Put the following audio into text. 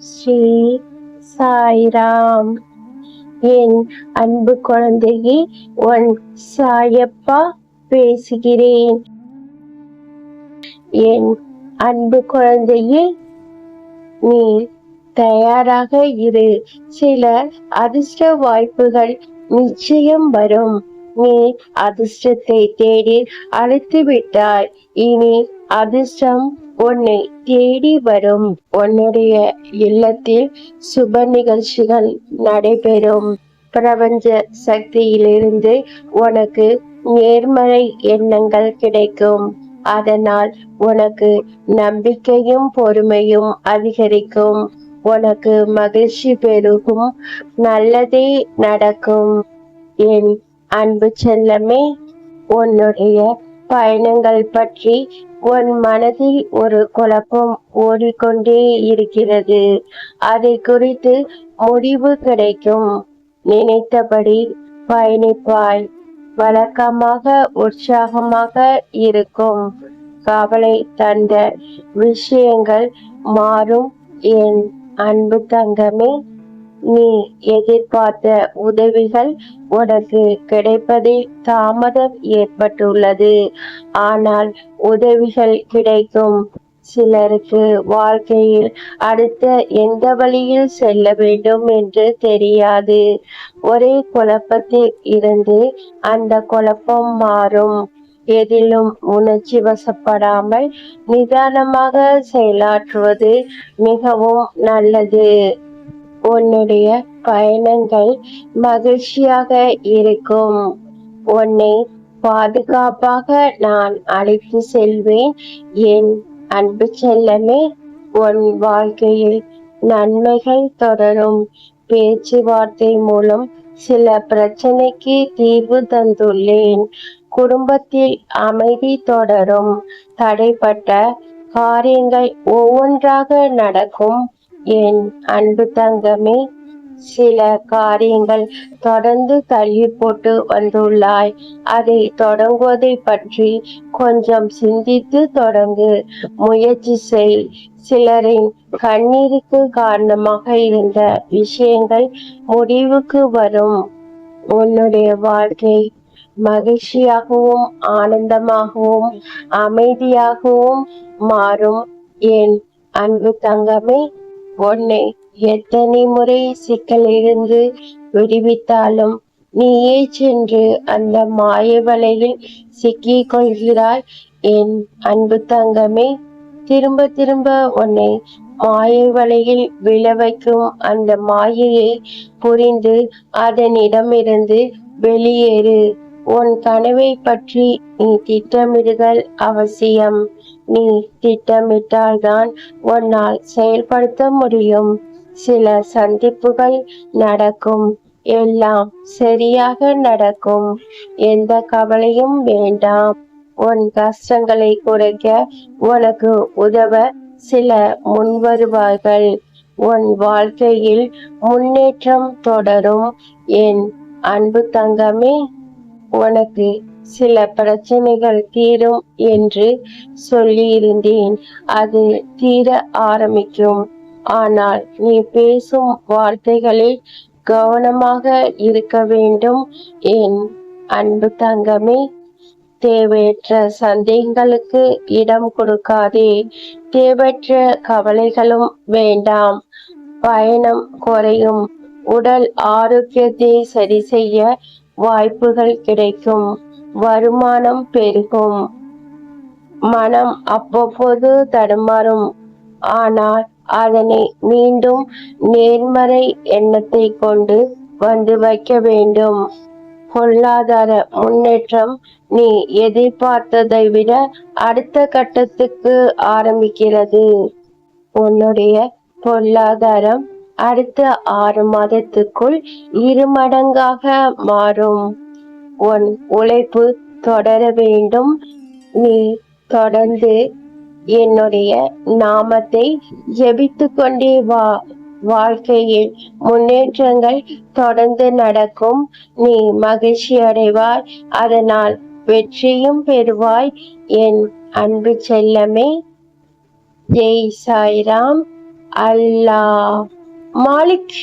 ஸ்ரீ சாய்ராம். என் அன்பு குழந்தையே, உன் சாயப்பா பேசுகிறேன். என் அன்பு குழந்தையே, நீ தயாராக இரு. சில அதிர்ஷ்ட வாய்ப்புகள் நிச்சயம் வரும். நீ அதிர்ஷ்டத்தை தேடி அழைத்து விட்டாய். இனி அதிர்ஷ்டம் உன்னை தேடி வரும். உன்னுடைய இல்லத்தில் சுப நிகழ்ச்சிகள் நடைபெறும். பிரபஞ்ச சக்தியிலிருந்து உனக்கு நேர்மறை எண்ணங்கள் கிடைக்கும். அதனால் உனக்கு நம்பிக்கையும் பொறுமையும் அதிகரிக்கும். உனக்கு மகிழ்ச்சி பெருகும். நல்லதே நடக்கும். என் அன்பு செல்லமே, உன்னுடைய பயணங்கள் பற்றி உன் மனதில் ஒரு குழப்பம் ஓடிக்கொண்டே இருக்கிறது. அதை குறித்து முடிவு கிடைக்கும். நினைத்தபடி பயணிப்பாய். வழக்கமாக உற்சாகமாக இருக்கும். கவலை தந்த விஷயங்கள் மாறும். என் அன்பு தங்கமே, நீ எதிர்பார்த்த உதவிகள் உனக்கு கிடைப்பதில் தாமதம் ஏற்பட்டுள்ளது. ஆனால் உதவிகள் கிடைக்கும். சிலருக்கு வாழ்க்கையில் அடுத்த எந்த வழியில் செல்ல வேண்டும் என்று தெரியாது. ஒரே குழப்பத்தில் இருந்து அந்த குழப்பம் மாறும். எதிலும் உணர்ச்சி வசப்படாமல் நிதானமாக செயலாற்றுவது மிகவும் நல்லது. உன்னுடைய பயணங்கள் மகிழ்ச்சியாக இருக்கும். உன்னை பாதுகாப்பாக நான் அழைத்து செல்வேன். என் அன்பு செல்லமே, உன் வாழ்க்கையில் நன்மைகள் தொடரும். பேச்சுவார்த்தை மூலம் சில பிரச்சனைக்கு தீர்வு தந்துள்ளேன். குடும்பத்தில் அமைதி தொடரும். தடைப்பட்ட காரியங்கள் ஒவ்வொன்றாக நடக்கும். என் அன்பு தங்கமே, சில காரியங்கள் தொடர்ந்து தள்ளி போட்டு வந்துள்ளாய். அதை தொடங்குவதை பற்றி கொஞ்சம் சிந்தித்து தொடங்கு. முயற்சி செய். சிலரின் கண்ணீருக்கு காரணமாக இருந்த விஷயங்கள் முடிவுக்கு வரும். உன்னுடைய வாழ்க்கை மகிழ்ச்சியாகவும் ஆனந்தமாகவும் அமைதியாகவும் மாறும். என் அன்பு தங்கமே, உன்னை எத்தனை முறை சிக்கலிலிருந்து விடுவித்தாலும் நீயே சென்று அந்த மாய வலையில் சிக்கிக் கொள்கிறாய். என் அன்பு தங்கமே, திரும்ப திரும்ப உன்னை மாய வலையில் விழ வைக்கும் அந்த மாயையை புரிந்து அதனிடமிருந்து வெளியேறு. உன் கனவை பற்றி நீ திட்டமிடுதல் அவசியம். நீ திட்டமிட்டால்தான் உன்னால் செயல்படுத்த முடியும். சில சந்திப்புகள் நடக்கும். எல்லாம் சரியாக நடக்கும். எந்த கவலையும் வேண்டாம். உன் கஷ்டங்களை குறைக்க உனக்கு உதவ சில முன்வருவார்கள். உன் வாழ்க்கையில் முன்னேற்றம் தொடரும். என் அன்பு தங்கமே, உனக்கு சில பிரச்சனைகள் தீரும் என்று சொல்லியிருந்தேன். அது தீர ஆரம்பிக்கும். ஆனால் நீ பேசும் வார்த்தைகளில் கவனமாக இருக்க வேண்டும். என் அன்பு தங்கமே, தேவையற்ற சந்தேகங்களுக்கு இடம் கொடுக்காதே. தேவையற்ற கவலைகளும் வேண்டாம். பயணம் குறையும். உடல் ஆரோக்கியத்தை சரி செய்ய வாய்ப்புகள் கிடைக்கும். வருமானம் பெருகும். மனம் அவ்வப்போது தடுமாறும். ஆனால் அதனை மீண்டும் நேர்மறை எண்ணத்தை கொண்டு வந்து வைக்க வேண்டும். பொருளாதார முன்னேற்றம் நீ எதிர்பார்த்ததை விட அடுத்த கட்டத்துக்கு ஆரம்பிக்கிறது. உன்னுடைய பொருளாதாரம் அடுத்த 6 மாதத்துக்குள் 2 மடங்காக மாறும். உன் உழைப்பு தொடர வேண்டும். நீ தொடர்ந்து என்னுடைய நாமத்தை ஜெபித்து கொண்டே வா. வாழ்க்கையில் முன்னேற்றங்கள் தொடர்ந்து நடக்கும். நீ மகிழ்ச்சி அடைவாய். அதனால் வெற்றியும் பெறுவாய். என் அன்பு செல்லமே, ஜெய் சாய்ராம். அல்லாஹ். மாலிக்